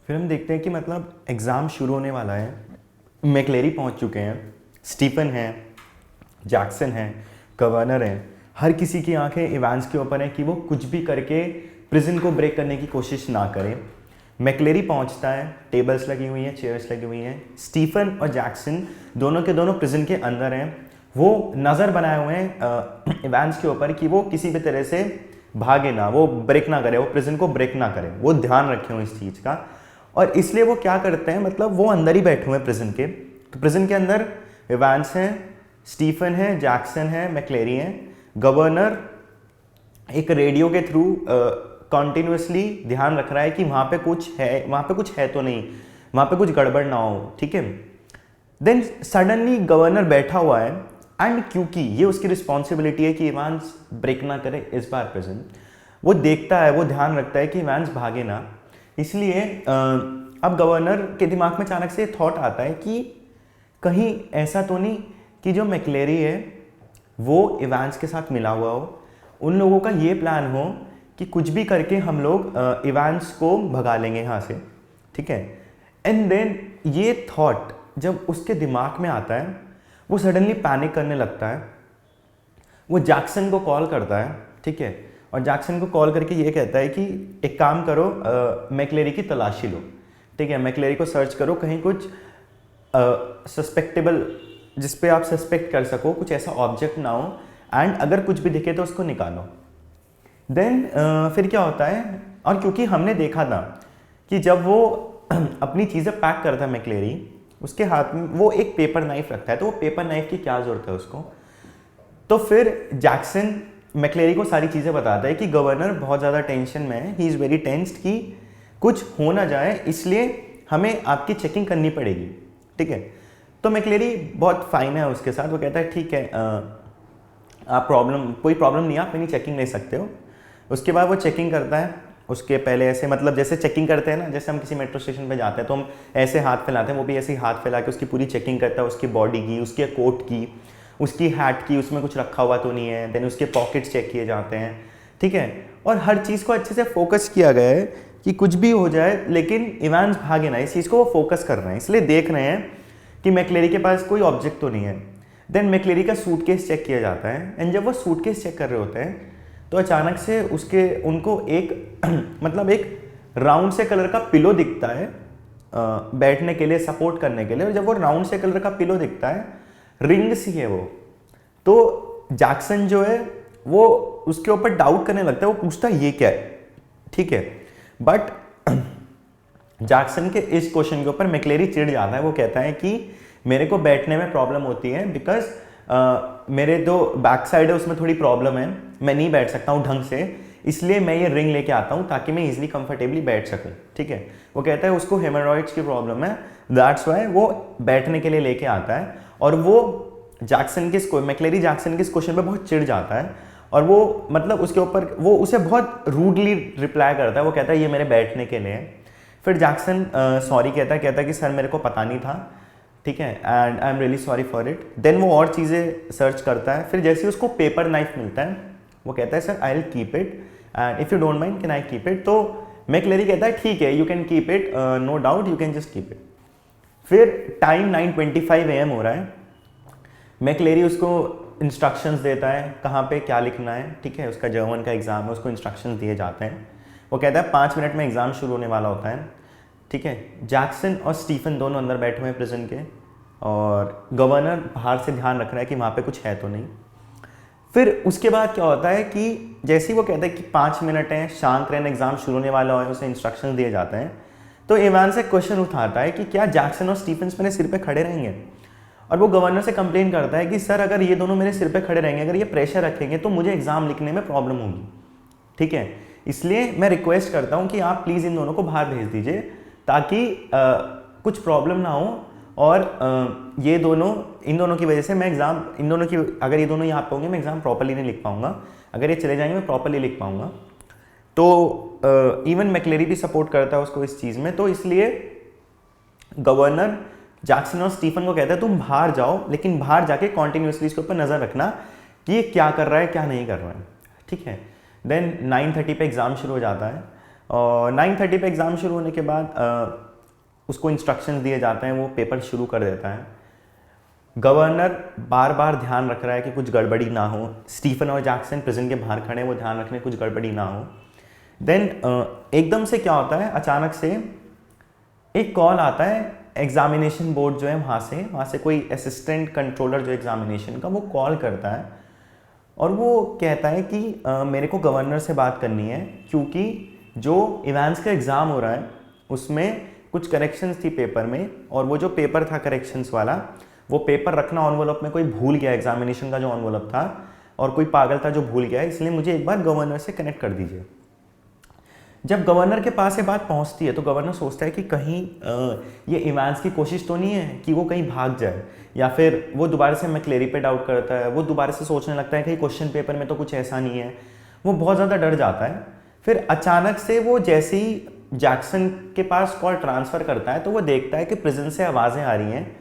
फिर हम देखते हैं कि मतलब एग्ज़ाम शुरू होने वाला है, मैक्लेरी पहुंच चुके हैं, स्टीफन है, जैक्सन है, गवर्नर है, हर किसी की आंखें इवांस के ऊपर हैं कि वो कुछ भी करके प्रिजन को ब्रेक करने की कोशिश ना करें। मैक्लेरी पहुंचता है, टेबल्स लगी हुई हैं, चेयर्स लगी हुई हैं, स्टीफन और जैक्सन दोनों के दोनों प्रिजन के अंदर हैं। वो नज़र बनाए हुए हैं इवांस के ऊपर कि वो किसी भी तरह से भागे ना, वो ब्रेक ना करे, वो प्रिजन को ब्रेक ना करे, वो ध्यान रखे हुए इस चीज़ का। और इसलिए वो क्या करते हैं, मतलब वो अंदर ही बैठे हुए हैं प्रिजन के। तो प्रिजन के अंदर इवांस हैं, स्टीफन है, जैक्सन है, मैक्लेरी हैं। गवर्नर एक रेडियो के थ्रू कॉन्टिन्यूसली ध्यान रख रहा है कि वहाँ पे कुछ है तो नहीं, वहाँ पे कुछ गड़बड़ ना हो, ठीक है। देन सडनली गवर्नर बैठा हुआ है एंड क्योंकि ये उसकी रिस्पॉन्सिबिलिटी है कि इवांस ब्रेक ना करे इस बार प्रिजन, वो देखता है, वो ध्यान रखता है कि इवांस भागे ना। इसलिए अब गवर्नर के दिमाग में अचानक से थॉट आता है कि कहीं ऐसा तो नहीं कि जो मैक्लेरी है वो इवांस के साथ मिला हुआ हो, उन लोगों का ये प्लान हो कि कुछ भी करके हम लोग इवांस को भगा लेंगे यहाँ से, ठीक है। एंड देन ये थॉट जब उसके दिमाग में आता है, वो सडनली पैनिक करने लगता है। वो जैक्सन को कॉल करता है, ठीक है, और जैक्सन को कॉल करके ये कहता है कि एक काम करो, मैक्लेरी की तलाशी लो, ठीक है, मैक्लेरी को सर्च करो, कहीं कुछ सस्पेक्टेबल जिस पे आप सस्पेक्ट कर सको, कुछ ऐसा ऑब्जेक्ट ना हो, एंड अगर कुछ भी दिखे तो उसको निकालो। देन फिर क्या होता है, और क्योंकि हमने देखा था कि जब वो अपनी चीज़ें पैक करता है मैक्लेरी, उसके हाथ में वो एक पेपर नाइफ रखता है, तो वो पेपर नाइफ की क्या ज़रूरत है उसको। तो फिर जैक्सन मैक्लेरी को सारी चीज़ें बताता है कि गवर्नर बहुत ज़्यादा टेंशन में है, ही इज़ वेरी टेंस्ड कि कुछ हो ना जाए, इसलिए हमें आपकी चेकिंग करनी पड़ेगी, ठीक है। तो मैक्लेरी बहुत फाइन है उसके साथ, वो कहता है ठीक है, आप कोई प्रॉब्लम नहीं है, आप मेरी चेकिंग ले सकते हो। उसके बाद वो चेकिंग करता है, उसके पहले ऐसे मतलब जैसे चेकिंग करते हैं ना, जैसे हम किसी मेट्रो स्टेशन पे जाते हैं तो हम ऐसे हाथ फैलाते हैं, वो भी ऐसे ही हाथ फैला के उसकी पूरी चेकिंग करता है, उसकी बॉडी की, उसके कोट की, उसकी हैट की, उसमें कुछ रखा हुआ तो नहीं है, देन उसके पॉकेट्स चेक किए जाते हैं, ठीक है। और हर चीज़ को अच्छे से फोकस किया गया है कि कुछ भी हो जाए लेकिन इवांस भागे ना, इस चीज़ को वो फोकस कर रहे हैं, इसलिए देख रहे हैं कि मैक्लेरी के पास कोई ऑब्जेक्ट तो नहीं है। देन मैक्लेरी का सूटकेस चेक किया जाता है, एंड जब वो सूटकेस चेक कर रहे होते हैं तो अचानक से उनको एक मतलब एक राउंड से कलर का पिलो दिखता है बैठने के लिए, सपोर्ट करने के लिए। और जब वो राउंड से कलर का पिलो दिखता है, रिंग सी है वो, तो जैक्सन जो है वो उसके ऊपर डाउट करने लगता है, वो पूछता है ये क्या है, ठीक है। बट जैक्सन के इस क्वेश्चन के ऊपर मैक्लेरी चिढ़ जाता है, वो कहता है कि मेरे को बैठने में प्रॉब्लम होती है बिकॉज मेरे जो बैक साइड है उसमें थोड़ी प्रॉब्लम है, मैं नहीं बैठ सकता हूँ ढंग से, इसलिए मैं ये रिंग लेके आता हूँ ताकि मैं इजीली कंफर्टेबली बैठ सकूँ, ठीक है। वो कहता है उसको हेमोरॉइड्स की प्रॉब्लम है, दैट्स वाई वो बैठने के लिए लेके आता है। और वो मैक्लेरी जैक्सन के इस क्वेश्चन पे बहुत चिढ़ जाता है, और वो मतलब उसके ऊपर वो उसे बहुत रूडली रिप्लाई करता है, वो कहता है ये मेरे बैठने के लिए है। फिर जैक्सन सॉरी कहता है कि सर मेरे को पता नहीं था, ठीक है, and I am really sorry for it. Then वो और चीज़ें सर्च करता है, फिर जैसे उसको पेपर नाइफ मिलता है वो कहता है sir I will keep it and if you don't mind can I keep it. तो मैक्लेरी कहता है ठीक है, you can keep it, no doubt, you can just keep it. फिर टाइम 9:25 AM हो रहा है, मैक्लेरी उसको इंस्ट्रक्शंस देता है कहाँ पे क्या लिखना है, ठीक है, उसका जर्मन का एग्ज़ाम है, उसको इंस्ट्रक्शंस दिए जाते हैं। वो कहता है 5 मिनट में एग्ज़ाम शुरू होने वाला होता है, ठीक है। जैक्सन और स्टीफन दोनों अंदर बैठे हुए हैं प्रिजन के, और गवर्नर बाहर से ध्यान रख रहा है कि वहाँ पे कुछ है तो नहीं। फिर उसके बाद क्या होता है कि जैसे ही वो कहता है कि 5 मिनट हैं, शांत रहना, एग्ज़ाम शुरू होने वाला है, उसे इंस्ट्रक्शंस दिए जाते हैं, तो इवान से क्वेश्चन उठाता है कि क्या जैक्सन और स्टीफन मेरे सिर पे खड़े रहेंगे। और वो गवर्नर से कंप्लेन करता है कि सर अगर ये दोनों मेरे सिर पे खड़े रहेंगे, अगर ये प्रेशर रखेंगे तो मुझे एग्ज़ाम लिखने में प्रॉब्लम होगी, ठीक है। इसलिए मैं रिक्वेस्ट करता हूँ कि आप प्लीज़ इन दोनों को बाहर भेज दीजिए ताकि कुछ प्रॉब्लम ना हो, और इन दोनों की वजह से मैं अगर ये दोनों यहाँ पे होंगे मैं एग्ज़ाम प्रॉपर्ली नहीं लिख पाऊंगा, अगर ये चले जाएंगे मैं प्रॉपर्ली लिख पाऊंगा। तो इवन मैक्लेरी भी सपोर्ट करता है उसको इस चीज़ में। तो इसलिए गवर्नर जैक्सन और स्टीफन को कहता है तुम बाहर जाओ, लेकिन बाहर जाके कॉन्टिन्यूसली इसके ऊपर नज़र रखना कि ये क्या कर रहा है क्या नहीं कर रहा है, ठीक है। देन 9:30 पे एग्ज़ाम शुरू हो जाता है, और 9:30 पे एग्ज़ाम शुरू होने के बाद उसको इंस्ट्रक्शंस दिए जाते हैं, वो पेपर शुरू कर देता है। गवर्नर बार बार ध्यान रख रहा है कि कुछ गड़बड़ी ना हो। स्टीफन और जैक्सन प्रिजन के बाहर खड़े हैं, वो ध्यान रखने कुछ गड़बड़ी ना हो। देन एकदम से क्या होता है, अचानक से एक कॉल आता है एग्जामिनेशन बोर्ड जो है वहाँ से कोई असिस्टेंट कंट्रोलर जो एग्जामिनेशन का, वो कॉल करता है और वो कहता है कि मेरे को गवर्नर से बात करनी है, क्योंकि जो इवेंट्स का एग्ज़ाम हो रहा है उसमें कुछ करेक्शंस थी पेपर में, और वो जो पेपर था करेक्शंस वाला, वो पेपर रखना एनवलप में कोई भूल गया, एग्जामिनेशन का जो एनवलप था, और कोई पागल था जो भूल गया, इसलिए मुझे एक बार गवर्नर से कनेक्ट कर दीजिए। जब गवर्नर के पास ये बात पहुंचती है तो गवर्नर सोचता है कि कहीं ये इवांस की कोशिश तो नहीं है कि वो कहीं भाग जाए, या फिर वो दोबारा से मैक्लेरी पे डाउट करता है, वो दोबारा से सोचने लगता है कि क्वेश्चन पेपर में तो कुछ ऐसा नहीं है, वो बहुत ज़्यादा डर जाता है। फिर अचानक से वो जैसे ही जैक्सन के पास कॉल ट्रांसफ़र करता है तो वो देखता है कि प्रिजन से आवाज़ें आ रही हैं,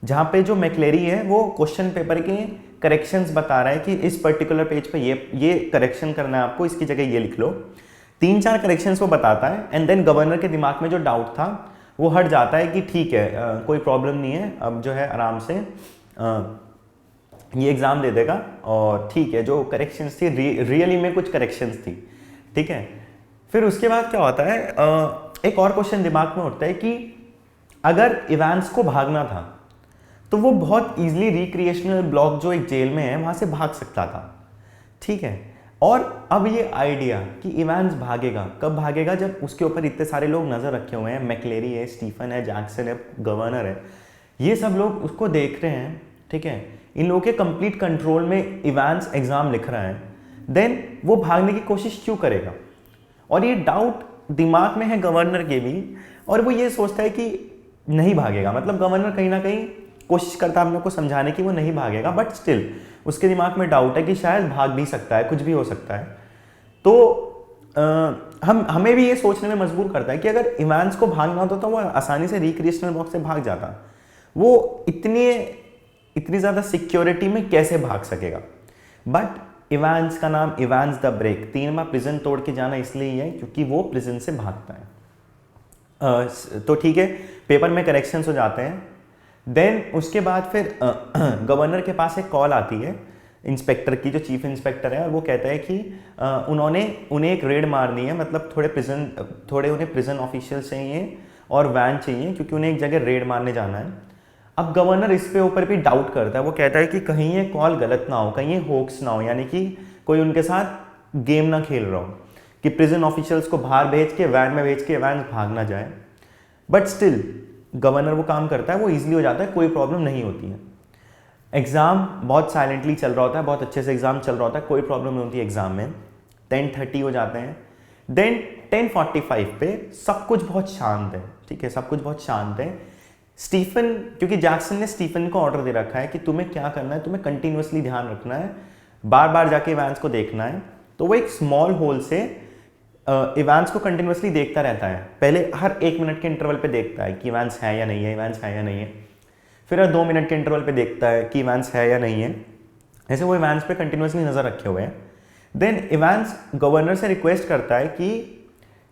जहाँ पे जो मैक्लेरी है वो क्वेश्चन पेपर के करेक्शंस बता रहा है कि इस पर्टिकुलर पेज पे ये करेक्शन करना है आपको, इसकी जगह ये लिख लो। 3-4 करेक्शंस वो बताता है, एंड देन गवर्नर के दिमाग में जो डाउट था वो हट जाता है कि ठीक है, कोई प्रॉब्लम नहीं है, अब जो है आराम से ये एग्ज़ाम दे देगा, और ठीक है जो करेक्शंस थी रियली में कुछ करेक्शंस थी, ठीक है। फिर उसके बाद क्या होता है, एक और क्वेश्चन दिमाग में उठता है कि अगर इवांस को भागना था तो वो बहुत इजीली रिक्रिएशनल ब्लॉक जो एक जेल में है वहाँ से भाग सकता था, ठीक है। और अब ये आइडिया कि इवांस भागेगा, कब भागेगा, जब उसके ऊपर इतने सारे लोग नज़र रखे हुए हैं, मैक्लेरी है, स्टीफन है, जैक्सन है, गवर्नर है, ये सब लोग उसको देख रहे हैं, ठीक है। इन लोगों के कंप्लीट कंट्रोल में इवांस एग्ज़ाम लिख रहा है, देन वो भागने की कोशिश क्यों करेगा। और ये डाउट दिमाग में है गवर्नर के भी, और वो ये सोचता है कि नहीं भागेगा, मतलब गवर्नर कहीं ना कहीं कोशिश करता है हम लोग को समझाने की वो नहीं भागेगा, बट स्टिल उसके दिमाग में डाउट है कि शायद भाग भी सकता है, कुछ भी हो सकता है। तो हमें भी ये सोचने में मजबूर करता है कि अगर इवांस को भागना होता तो वो आसानी से रिक्रिएशनल बॉक्स से भाग जाता, वो इतनी ज़्यादा सिक्योरिटी में कैसे भाग सकेगा। बट इवांस का नाम इवांस द ब्रेक, 3 बार प्रिजन तोड़ के जाना इसलिए ही है क्योंकि वो प्रिजन से भागता है। तो ठीक है, पेपर में करेक्शंस हो जाते हैं। देन उसके बाद फिर गवर्नर के पास एक कॉल आती है इंस्पेक्टर की, जो चीफ इंस्पेक्टर है, और वो कहता है कि उन्हें एक रेड मारनी है, मतलब थोड़े उन्हें प्रिजन ऑफिशियल चाहिए और वैन चाहिए, क्योंकि उन्हें एक जगह रेड मारने जाना है। अब गवर्नर इस पे ऊपर भी डाउट करता है, वो कहता है कि कहीं ये कॉल गलत ना हो, कहीं ये होक्स ना हो, यानी कि कोई उनके साथ गेम ना खेल रहा हो कि प्रिजन ऑफिशियल्स को बाहर भेज के वैन में भेज के वैन भाग ना जाए। बट स्टिल गवर्नर वो काम करता है, वो ईजिली हो जाता है, कोई प्रॉब्लम नहीं होती है। एग्ज़ाम बहुत साइलेंटली चल रहा होता है, बहुत अच्छे से एग्ज़ाम चल रहा होता है, कोई प्रॉब्लम नहीं होती एग्ज़ाम में। 10:30 हो जाते हैं। देन 10:45 पे सब कुछ बहुत शांत है, ठीक है, सब कुछ बहुत शांत है। स्टीफन, क्योंकि जैक्सन ने स्टीफन को ऑर्डर दे रखा है कि तुम्हें क्या करना है, तुम्हें कंटिन्यूसली ध्यान रखना है, बार बार जाके इवांस को देखना है। तो वो एक स्मॉल होल से इवांस को कंटिन्यूसली देखता रहता है। पहले हर 1 मिनट के इंटरवल पे देखता है कि इवांस है या नहीं है, इवांस है या नहीं है। फिर हर 2 मिनट के इंटरवल पे देखता है कि इवांस है या नहीं है। ऐसे वो इवांस पे कंटिन्यूसली नज़र रखे हुए हैं। देन इवांस गवर्नर से रिक्वेस्ट करता है कि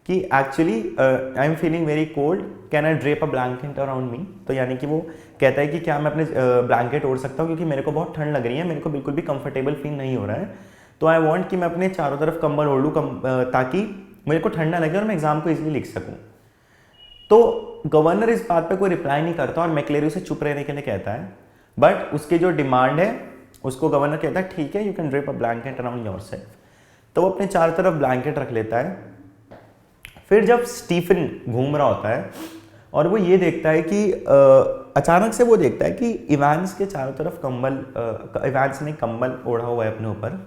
actually I am feeling very cold, can I drape a blanket around me. तो यानी कि वो कहता है कि क्या मैं अपने ब्लैंकेट ओढ़ सकता हूँ, क्योंकि मेरे को बहुत ठंड लग रही है, मेरे को बिल्कुल भी कंफर्टेबल फील नहीं हो रहा है। तो आई वॉन्ट कि मैं अपने चारों तरफ कंबल ओढ़ लूँ ताकि मेरे को ठंड ना लगे और मैं एग्जाम को इजीली लिख सकूँ। तो गवर्नर इस बात पे कोई रिप्लाई नहीं करता और मैक्लेरी उसे चुप रहने के लिए कहता है, बट उसकी जो डिमांड है उसको गवर्नर कहता है ठीक है, you can drape a blanket around yourself. तो वो अपने चारों तरफ ब्लैंकेट रख लेता है। फिर जब स्टीफन घूम रहा होता है और वो ये देखता है कि अचानक से वो देखता है कि इवांस के चारों तरफ इवांस ने कंबल ओढ़ा हुआ है अपने ऊपर।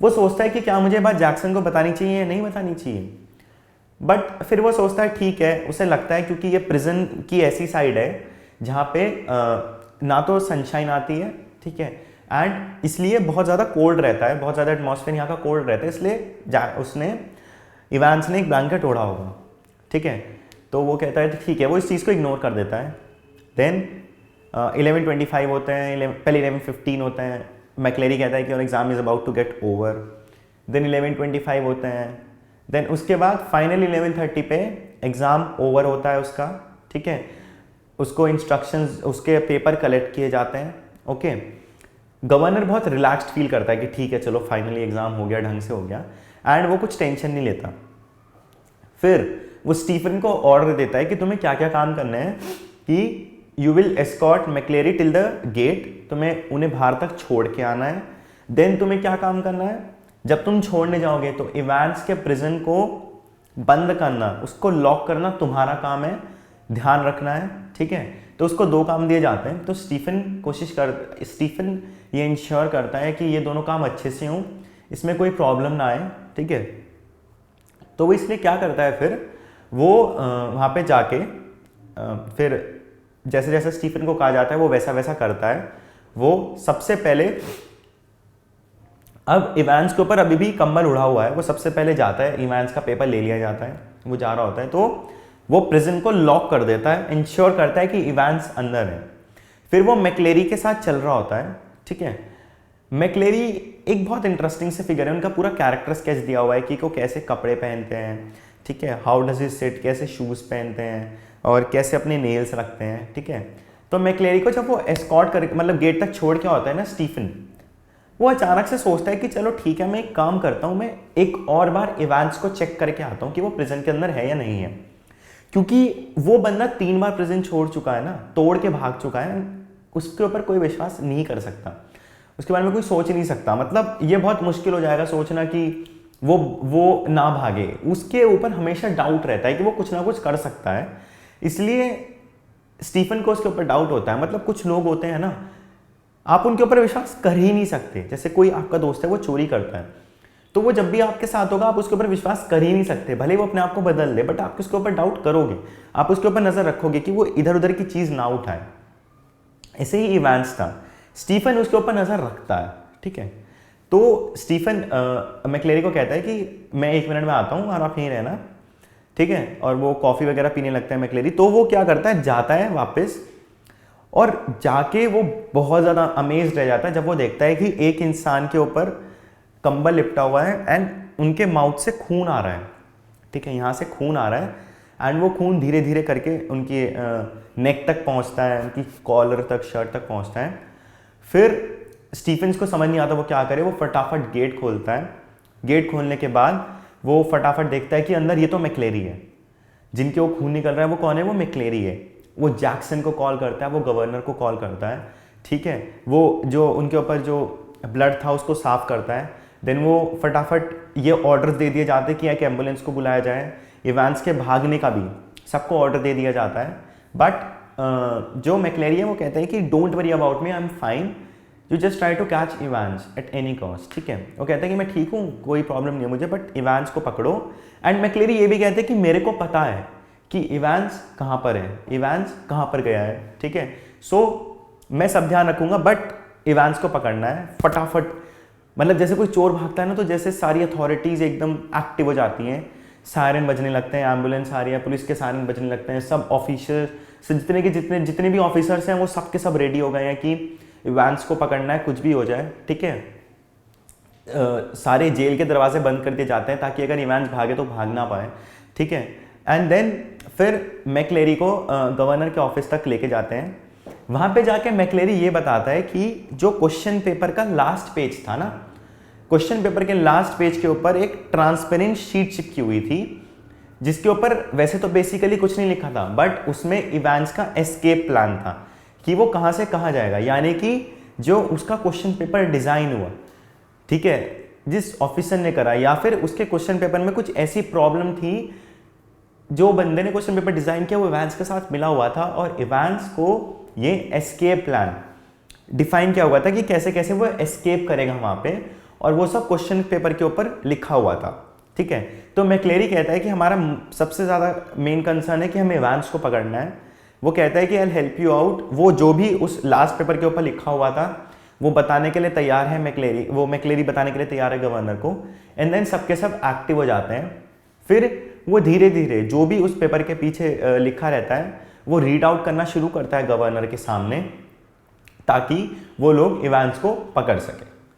वो सोचता है कि क्या मुझे बात जैक्सन को बतानी चाहिए या नहीं बतानी चाहिए, बट फिर वो सोचता है ठीक है, उसे लगता है क्योंकि ये प्रिजन की ऐसी साइड है जहाँ पे ना तो सनशाइन आती है, ठीक है, एंड इसलिए बहुत ज़्यादा कोल्ड रहता है, बहुत ज़्यादा एटमॉस्फेयर यहाँ का कोल्ड रहता है, इसलिए इवांस ने एक ब्लैंकेट ओढ़ा होगा, ठीक है। तो वो कहता है ठीक है, वो इस चीज़ को इग्नोर कर देता है। देन 11:25 होते हैं, पहले 11:15 होते हैं। मैक्लेरी कहता है कि your exam is about to get over. Then 11:25 होते हैं, देन उसके बाद फाइनल 11:30 पे एग्ज़ाम ओवर होता है उसका, ठीक है। उसको इंस्ट्रक्शंस, उसके पेपर कलेक्ट किए जाते हैं, ओके। गवर्नर बहुत रिलैक्स्ड फील करता है कि ठीक है चलो फाइनली एग्ज़ाम हो गया, ढंग से हो गया, एंड वो कुछ टेंशन नहीं लेता। फिर वो स्टीफन को ऑर्डर देता है कि तुम्हें क्या क्या काम करना है, कि you will escort McCleary till the gate, तुम्हें उन्हें बाहर तक छोड़ के आना है। देन तुम्हें क्या काम करना है, जब तुम छोड़ने जाओगे तो इवांस के प्रिजन को बंद करना, उसको लॉक करना तुम्हारा काम है, ध्यान रखना है, ठीक है। तो उसको 2 काम दिए जाते हैं। तो स्टीफन ये इंश्योर करता है कि ये दोनों काम अच्छे से हों, इसमें कोई प्रॉब्लम ना आए, ठीक है। तो वो इसलिए क्या करता है, फिर वो वहाँ पे जाके फिर जैसे जैसे स्टीफन को कहा जाता है वो वैसा वैसा करता है। वो सबसे पहले, अब इवांस के ऊपर अभी भी कंबल उड़ा हुआ है, वो सबसे पहले जाता है, इवांस का पेपर ले लिया जाता है, वो जा रहा होता है, तो वो प्रिजन को लॉक कर देता है, इंश्योर करता है कि इवांस अंदर है। फिर वो मैक्लेरी के साथ चल रहा होता है, ठीक है। मैक्लेरी एक बहुत इंटरेस्टिंग से फिगर है, उनका पूरा कैरेक्टर स्केच दिया हुआ है कि वो कैसे कपड़े पहनते हैं, ठीक है, हाउ डज ही सिट, कैसे शूज़ पहनते हैं और कैसे अपने नेल्स रखते हैं, ठीक है। तो मैक्लेरी को जब वो एस्कॉर्ट कर, मतलब गेट तक छोड़ के होता है ना स्टीफन, वो अचानक से सोचता है कि चलो ठीक है मैं एक काम करता हूँ, मैं एक और बार इवांस को चेक करके आता हूँ कि वो प्रिजन के अंदर है या नहीं है, क्योंकि वो बंदा 3 बार प्रिजन छोड़ चुका है ना, तोड़ के भाग चुका है, उसके ऊपर कोई विश्वास नहीं कर सकता, उसके बारे में कोई सोच नहीं सकता। मतलब ये बहुत मुश्किल हो जाएगा सोचना कि वो ना भागे, उसके ऊपर हमेशा डाउट रहता है कि वो कुछ ना कुछ कर सकता है, इसलिए स्टीफन को उसके ऊपर डाउट होता है। मतलब कुछ लोग होते हैं ना, आप उनके ऊपर विश्वास कर ही नहीं सकते। जैसे कोई आपका दोस्त है, वो चोरी करता है, तो वो जब भी आपके साथ होगा आप उसके ऊपर विश्वास कर ही नहीं सकते, भले वो अपने आप को बदल ले, बट आप उसके ऊपर डाउट करोगे, आप उसके ऊपर नजर रखोगे कि वो इधर उधर की चीज ना उठाए। ऐसे ही इवांस था, स्टीफन उसके ऊपर नजर रखता है, ठीक है। तो स्टीफन मैक्लेरी को कहता है कि मैं 1 मिनट में आता हूँ और आप यहीं रहना, ठीक है। और वो कॉफ़ी वगैरह पीने लगता है मैक्लेरी। तो वो क्या करता है, जाता है वापस, और जाके वो बहुत ज़्यादा अमेज्ड रह जाता है जब वो देखता है कि एक इंसान के ऊपर कंबल लिपटा हुआ है एंड उनके माउथ से खून आ रहा है, ठीक है, यहाँ से खून आ रहा है, एंड वो खून धीरे धीरे करके उनकी नेक तक पहुँचता है, उनकी कॉलर तक, शर्ट तक पहुँचता है। फिर स्टीफन्स को समझ नहीं आता वो क्या करे, वो फटाफट गेट खोलता है। गेट खोलने के बाद वो फटाफट देखता है कि अंदर ये तो मैक्लेरी है, जिनके वो खून निकल रहा है वो कौन है, वो मैक्लेरी है। वो जैक्सन को कॉल करता है, वो गवर्नर को कॉल करता है, ठीक है। वो जो उनके ऊपर जो ब्लड था उसको साफ करता है। देन वो फटाफट ये ऑर्डर्स दे दिए जाते हैं कि एक एम्बुलेंस को बुलाया जाए, इवांस के भागने का भी सबको ऑर्डर दे दिया जाता है। बट जो मैक्लेरी है वो कहते हैं कि don't worry about me, I am fine, you just try to catch Evans at any cost, ठीक है। वो कहते हैं कि मैं ठीक हूँ, कोई प्रॉब्लम नहीं है मुझे, बट इवांस को पकड़ो। एंड मैक्लेरी ये भी कहते हैं कि मेरे को पता है कि इवांस कहाँ पर है, इवांस कहाँ पर गया है, ठीक है। सो मैं सब ध्यान रखूंगा, बट इवांस को पकड़ना है फटाफट। मतलब जैसे कोई चोर भागता है ना, तो जैसे सारी अथॉरिटीज़ एकदम एक्टिव हो जाती हैं, सायरन बजने लगते हैं, एम्बुलेंस आ रही है, पुलिस के सायरन बजने लगते हैं, सब ऑफिसर्स जितने भी ऑफिसर्स हैं वो सब के सब रेडी हो गए हैं कि इवांस को पकड़ना है, कुछ भी हो जाए, ठीक है। सारे जेल के दरवाजे बंद कर दिए जाते हैं ताकि अगर इवांस भागे तो भाग ना पाए, ठीक है। एंड देन फिर मैक्लेरी को गवर्नर के ऑफिस तक लेके जाते हैं। वहाँ पे जाके मैक्लेरी ये बताता है कि जो क्वेश्चन पेपर का लास्ट पेज था ना, क्वेश्चन पेपर के लास्ट पेज के ऊपर एक ट्रांसपेरेंट शीट चिपकी हुई थी, जिसके ऊपर वैसे तो बेसिकली कुछ नहीं लिखा था, बट उसमें इवांस का एस्केप प्लान था कि वो कहाँ से कहाँ जाएगा, यानी कि जो उसका क्वेश्चन पेपर डिज़ाइन हुआ, ठीक है, जिस ऑफिसर ने करा, या फिर उसके क्वेश्चन पेपर में कुछ ऐसी प्रॉब्लम थी, जो बंदे ने क्वेश्चन पेपर डिज़ाइन किया वो इवांस के साथ मिला हुआ था, और इवांस को ये एस्केप प्लान डिफाइन किया हुआ था कि कैसे कैसे वो एस्केप करेगा वहाँ पे, और वो सब क्वेश्चन पेपर के ऊपर लिखा हुआ था, ठीक है। तो मैक्लेरी कहता है कि हमारा सबसे ज़्यादा मेन कंसर्न है कि हमें इवांस को पकड़ना है। वो कहता है कि आई हेल्प यू आउट, वो जो भी उस लास्ट पेपर के ऊपर लिखा हुआ था वो बताने के लिए तैयार है मैक्लेरी बताने के लिए तैयार है गवर्नर को। एंड देन सबके सब एक्टिव हो जाते हैं। फिर वो धीरे धीरे जो भी उस पेपर के पीछे लिखा रहता है वो रीड आउट करना शुरू करता है गवर्नर के सामने, ताकि वो लोग इवांस को पकड़ सके।